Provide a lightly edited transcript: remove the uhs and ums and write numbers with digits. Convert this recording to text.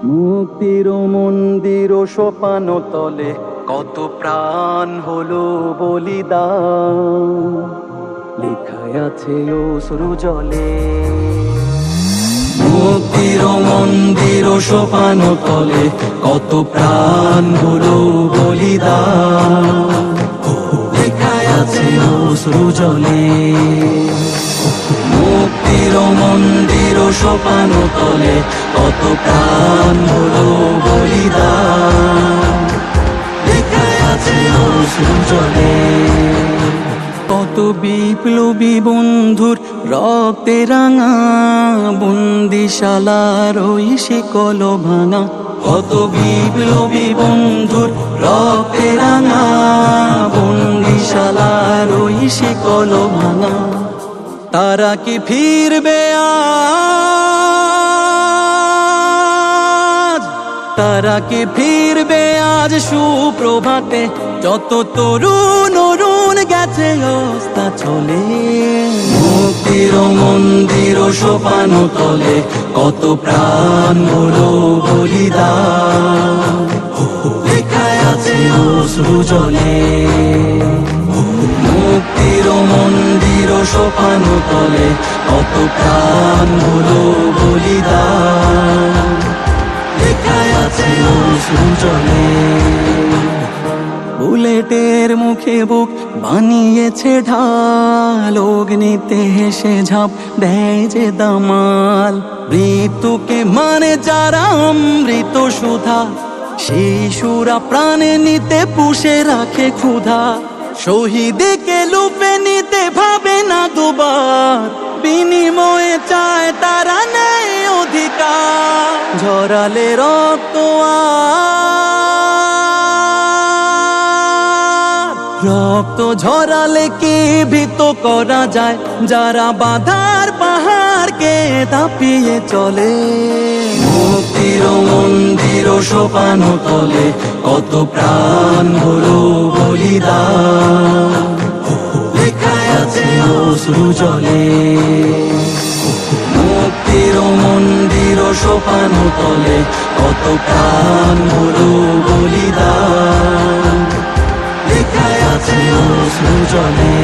মুক্তির মন্দির ও সোপান তলে কত প্রাণ হলো বলিদান, লেখায় আছে অশ্রু জলে। মুক্তির মন্দির ও সোপান তলে কত প্রাণ হলো বলিদান, লেখায় আছে অশ্রু জলে। মুক্তির মন্দির ও সোপান তলে কত প্রাণ হলো বলিদান, লেখায় আছে অশ্রু জলে। কত বিপ্লবী বন্ধুর রক্তে রাঙা বন্দিশালার ওই শিকল ভাঙা, কত বিপ্লবী বন্ধুর রক্তে রাঙা বন্দিশালার ওই শিকল ভাঙা। তারা কি ফিরবে আজ, তারা কি ফিরবে আজ সুপ্রভাতে? যত তরুণ অরুণ গেছে অস্তা চলে। মুক্তির মন্দির ও সোপান তলে কত প্রাণ হলো বলিদান, লেখায় আছে অশ্রু জলে। মুক্তির মন্দির ও সোপান তলে কত প্রাণ হলো বলিদান, লেখায় আছে অশ্রু জলে। বুলেটের মুখে বুক বানিয়েছে ঢাল, অগ্নিতে হেসে ঝাঁপ দেয় যে দামাল। মৃত্যুকে মানে যারা অমৃত সুধা, শিশুরা প্রাণে নিতে পুষে রাখে ক্ষুধা। শহীদকে লুপে নিতে ভাবে না দুবার, বিনিময়ে চায় তারা নেই অধিকার। ঝরালে রক্ত রক্ত ঝরালে কি ভীত করা যায়, যারা বাধার পাহাড়কে দাপিয়ে চলে। মুক্তির মন্দির ও সোপান তলে কত প্রাণ হলো বলিদান, লেখায় আছে অশ্রু জলে। মুক্তির মন্দির ও সোপান তলে কত প্রাণ হলো বলিদান, লেখায় আছে অশ্রু জলে।